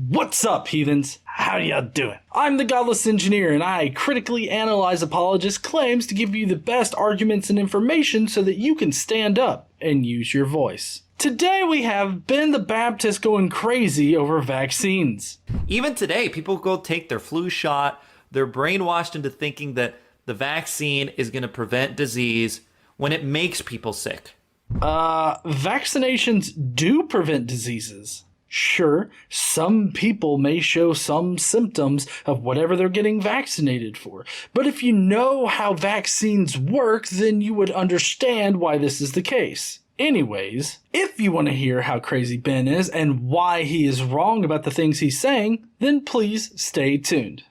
What's up, heathens? How y'all doing? I'm the Godless engineer, and I critically analyze apologists' claims to give you the best arguments and information so that you can stand up and use your voice. Today we have Ben the Baptist going crazy over vaccines. Even today, people go take their flu shot. They're brainwashed into thinking that the vaccine is going to prevent disease when it makes people sick. Vaccinations do prevent diseases. Sure, some people may show some symptoms of whatever they're getting vaccinated for, but if you know how vaccines work, then you would understand why this is the case. Anyways, if you want to hear how crazy Ben is and why he is wrong about the things he's saying, then please stay tuned.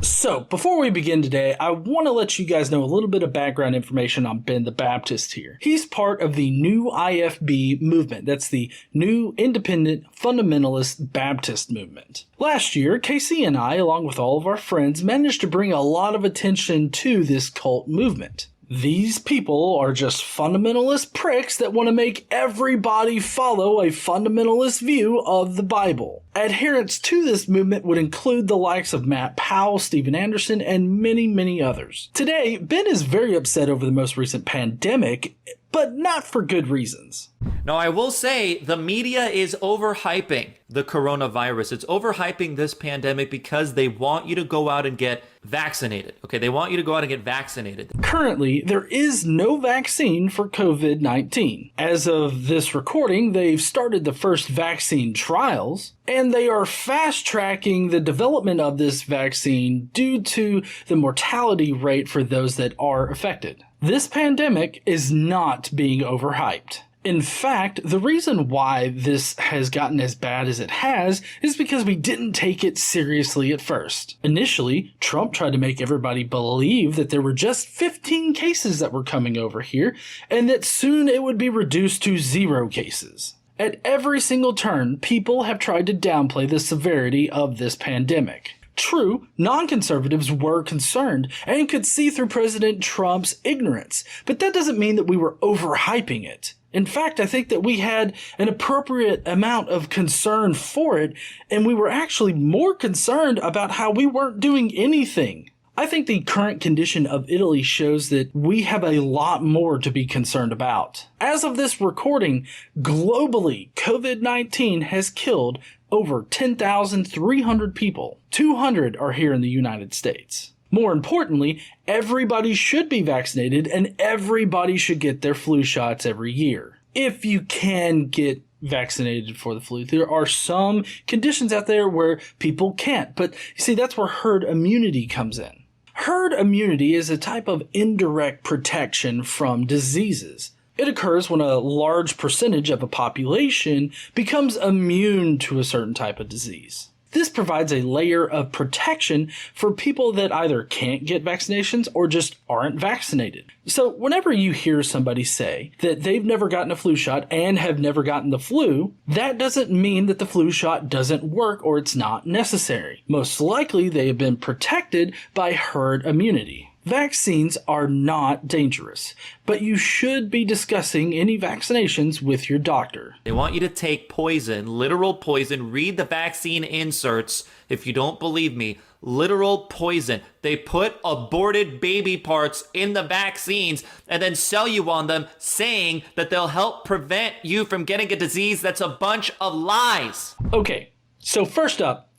So, before we begin today, I want to let you guys know a little bit of background information on Ben the Baptist here. He's part of the new IFB movement. That's the New Independent Fundamentalist Baptist movement. Last year, Casey and I, along with all of our friends, managed to bring a lot of attention to this cult movement. These people are just fundamentalist pricks that want to make everybody follow a fundamentalist view of the Bible. Adherents to this movement would include the likes of Matt Powell, Steven Anderson, and many, many others. Today, Ben is very upset over the most recent pandemic, but not for good reasons. Now, I will say the media is overhyping the coronavirus. It's overhyping this pandemic because they want you to go out and get vaccinated. Okay, they want you to go out and get vaccinated. Currently, there is no vaccine for COVID-19. As of this recording, they've started the first vaccine trials, and they are fast-tracking the development of this vaccine due to the mortality rate for those that are affected. This pandemic is not being overhyped. In fact, the reason why this has gotten as bad as it has is because we didn't take it seriously at first. Initially, Trump tried to make everybody believe that there were just 15 cases that were coming over here, and that soon it would be reduced to 0 cases. At every single turn, people have tried to downplay the severity of this pandemic. True, non-conservatives were concerned and could see through President Trump's ignorance, but that doesn't mean that we were overhyping it. In fact, I think that we had an appropriate amount of concern for it, and we were actually more concerned about how we weren't doing anything. I think the current condition of Italy shows that we have a lot more to be concerned about. As of this recording, globally, COVID-19 has killed over 10,300 people. 200 are here in the United States. More importantly, everybody should be vaccinated and everybody should get their flu shots every year. If you can get vaccinated for the flu, there are some conditions out there where people can't. But you see, that's where herd immunity comes in. Herd immunity is a type of indirect protection from diseases. It occurs when a large percentage of a population becomes immune to a certain type of disease. This provides a layer of protection for people that either can't get vaccinations or just aren't vaccinated. So whenever you hear somebody say that they've never gotten a flu shot and have never gotten the flu, that doesn't mean that the flu shot doesn't work or it's not necessary. Most likely they have been protected by herd immunity. Vaccines are not dangerous, but you should be discussing any vaccinations with your doctor. They want you to take poison, literal poison. Read the vaccine inserts if you don't believe me. Literal poison. They put aborted baby parts in the vaccines and then sell you on them saying that they'll help prevent you from getting a disease. That's a bunch of lies. Okay, so first up,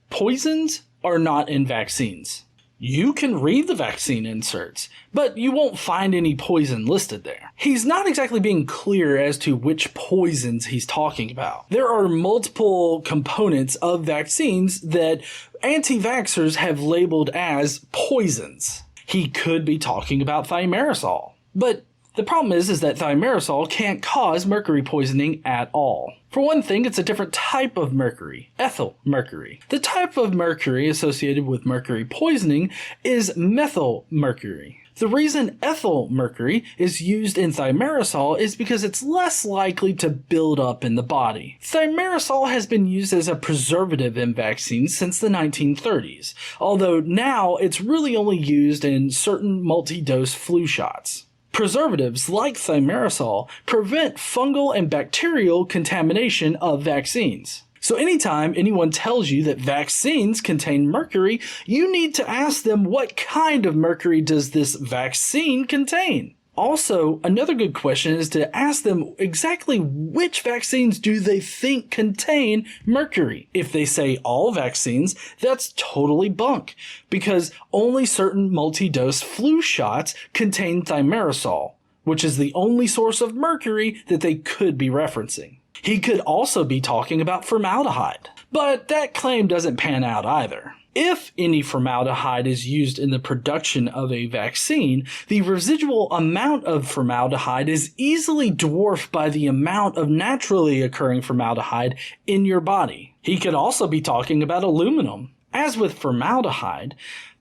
poisons are not in vaccines. You can read the vaccine inserts, but you won't find any poison listed there. He's not exactly being clear as to which poisons he's talking about. There are multiple components of vaccines that anti-vaxxers have labeled as poisons. He could be talking about thimerosal, but the problem is that thimerosal can't cause mercury poisoning at all. For one thing, it's a different type of mercury, ethyl mercury. The type of mercury associated with mercury poisoning is methyl mercury. The reason ethyl mercury is used in thimerosal is because it's less likely to build up in the body. Thimerosal has been used as a preservative in vaccines since the 1930s, although now it's really only used in certain multi-dose flu shots. Preservatives like thimerosal prevent fungal and bacterial contamination of vaccines. So anytime anyone tells you that vaccines contain mercury, you need to ask them what kind of mercury does this vaccine contain? Also, another good question is to ask them exactly which vaccines do they think contain mercury. If they say all vaccines, that's totally bunk, because only certain multi-dose flu shots contain thimerosal, which is the only source of mercury that they could be referencing. He could also be talking about formaldehyde, but that claim doesn't pan out either. If any formaldehyde is used in the production of a vaccine, the residual amount of formaldehyde is easily dwarfed by the amount of naturally occurring formaldehyde in your body. He could also be talking about aluminum. As with formaldehyde,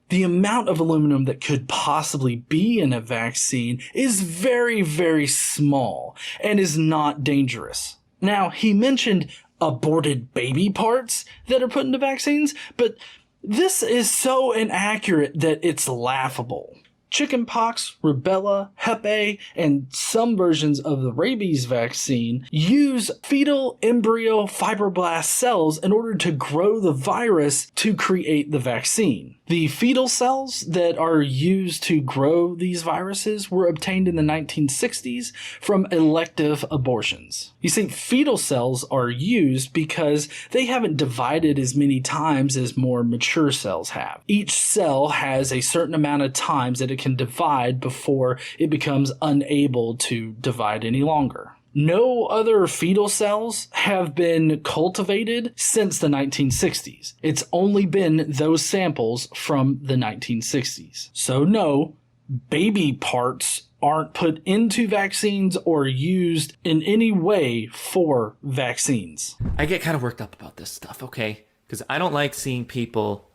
the amount of aluminum that could possibly be in a vaccine is very, very small and is not dangerous. Now, he mentioned aborted baby parts that are put into vaccines, but this is so inaccurate that it's laughable. Chickenpox, rubella, Hep A, and some versions of the rabies vaccine use fetal embryo fibroblast cells in order to grow the virus to create the vaccine. The fetal cells that are used to grow these viruses were obtained in the 1960s from elective abortions. You see, fetal cells are used because they haven't divided as many times as more mature cells have. Each cell has a certain amount of times that it can divide before it becomes unable to divide any longer. No other fetal cells have been cultivated since the 1960s. It's only been those samples from the 1960s. So no, baby parts aren't put into vaccines or used in any way for vaccines. I get kind of worked up about this stuff, okay? Because I don't like seeing people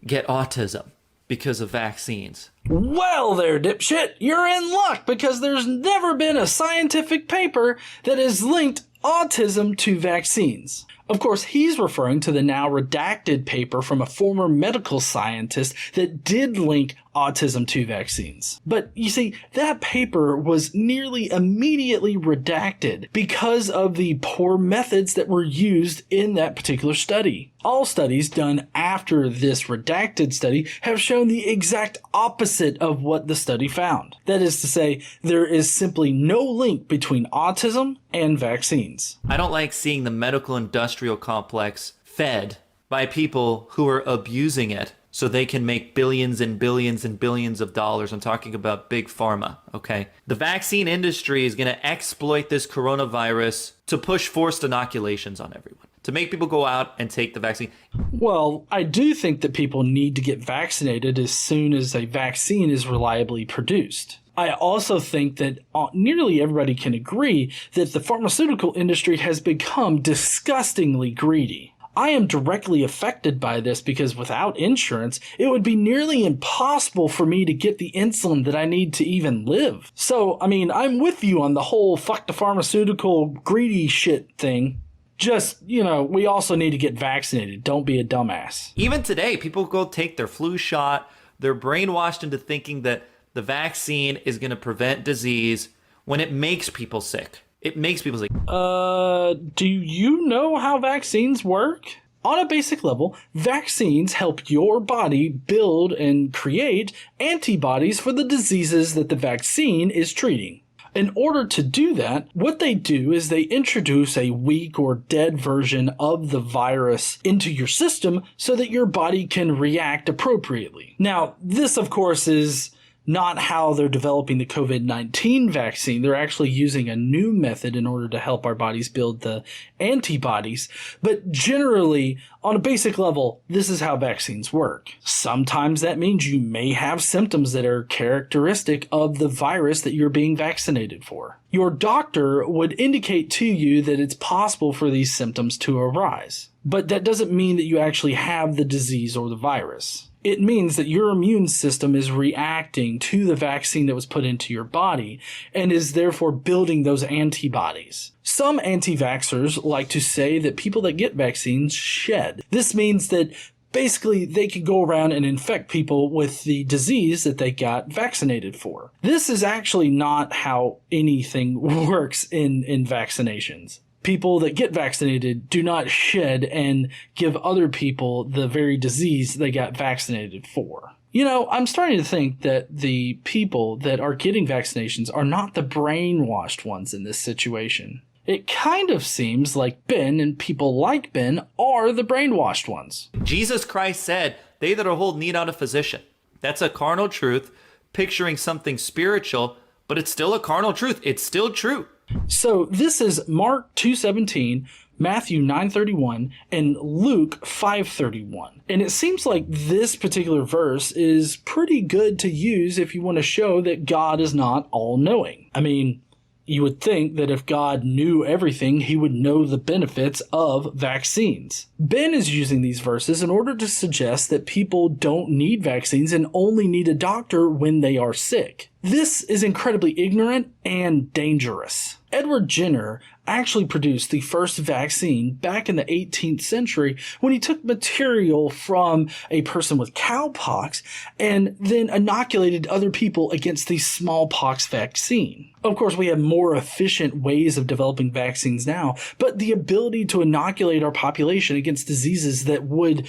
get autism because of vaccines. Well there, dipshit, you're in luck because there's never been a scientific paper that has linked autism to vaccines. Of course, he's referring to the now redacted paper from a former medical scientist that did link autism to vaccines. But you see, that paper was nearly immediately redacted because of the poor methods that were used in that particular study. All studies done after this redacted study have shown the exact opposite of what the study found. That is to say, there is simply no link between autism and vaccines. I don't like seeing the medical industrial complex fed by people who are abusing it so they can make billions and billions and billions of dollars. I'm talking about big pharma, okay? The vaccine industry is going to exploit this coronavirus to push forced inoculations on everyone, to make people go out and take the vaccine. Well, I do think that people need to get vaccinated as soon as a vaccine is reliably produced. I also think that nearly everybody can agree that the pharmaceutical industry has become disgustingly greedy. I am directly affected by this because without insurance, it would be nearly impossible for me to get the insulin that I need to even live. So, I mean, I'm with you on the whole fuck the pharmaceutical greedy shit thing. Just, we also need to get vaccinated. Don't be a dumbass. Even today, people go take their flu shot. They're brainwashed into thinking that the vaccine is going to prevent disease when it makes people sick. It makes people sick. Do you know how vaccines work? On a basic level, vaccines help your body build and create antibodies for the diseases that the vaccine is treating. In order to do that, what they do is they introduce a weak or dead version of the virus into your system so that your body can react appropriately. Now, this, of course, is not how they're developing the COVID-19 vaccine. They're actually using a new method in order to help our bodies build the antibodies. But generally, on a basic level, this is how vaccines work. Sometimes that means you may have symptoms that are characteristic of the virus that you're being vaccinated for. Your doctor would indicate to you that it's possible for these symptoms to arise. But that doesn't mean that you actually have the disease or the virus. It means that your immune system is reacting to the vaccine that was put into your body and is therefore building those antibodies. Some anti-vaxxers like to say that people that get vaccines shed. This means that basically they could go around and infect people with the disease that they got vaccinated for. This is actually not how anything works in vaccinations. People that get vaccinated do not shed and give other people the very disease they got vaccinated for. You know, I'm starting to think that the people that are getting vaccinations are not the brainwashed ones in this situation. It kind of seems like Ben and people like Ben are the brainwashed ones. Jesus Christ said, "They that are whole need not a physician." That's a carnal truth, picturing something spiritual, but it's still a carnal truth. It's still true. So this is Mark 2:17, Matthew 9:31, and Luke 5:31. And it seems like this particular verse is pretty good to use if you want to show that God is not all-knowing. I mean, you would think that if God knew everything, he would know the benefits of vaccines. Ben is using these verses in order to suggest that people don't need vaccines and only need a doctor when they are sick. This is incredibly ignorant and dangerous. Edward Jenner actually produced the first vaccine back in the 18th century when he took material from a person with cowpox and then inoculated other people against the smallpox vaccine. Of course, we have more efficient ways of developing vaccines now, but the ability to inoculate our population against diseases that would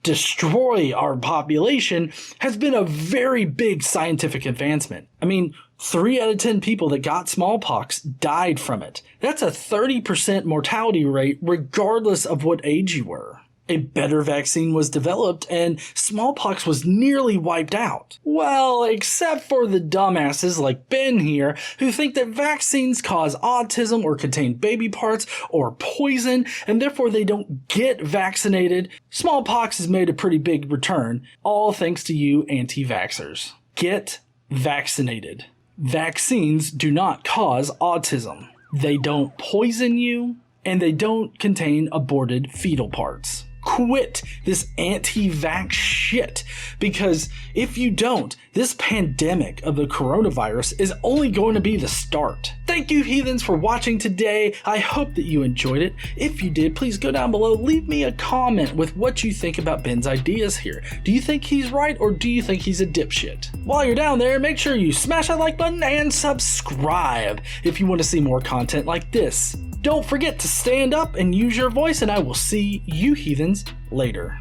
destroy our population has been a very big scientific advancement. I mean, 3 out of 10 people that got smallpox died from it. That's a 30% mortality rate regardless of what age you were. A better vaccine was developed and smallpox was nearly wiped out. Well, except for the dumbasses like Ben here who think that vaccines cause autism or contain baby parts or poison and therefore they don't get vaccinated. Smallpox has made a pretty big return, all thanks to you anti-vaxxers. Get vaccinated. Vaccines do not cause autism. They don't poison you, and they don't contain aborted fetal parts. Quit this anti-vax shit, because if you don't, this pandemic of the coronavirus is only going to be the start. Thank you, heathens, for watching today. I hope that you enjoyed it. If you did, please go down below, leave me a comment with what you think about Ben's ideas here. Do you think he's right, or do you think he's a dipshit? While you're down there, make sure you smash that like button and subscribe if you want to see more content like this. Don't forget to stand up and use your voice, and I will see you heathens later.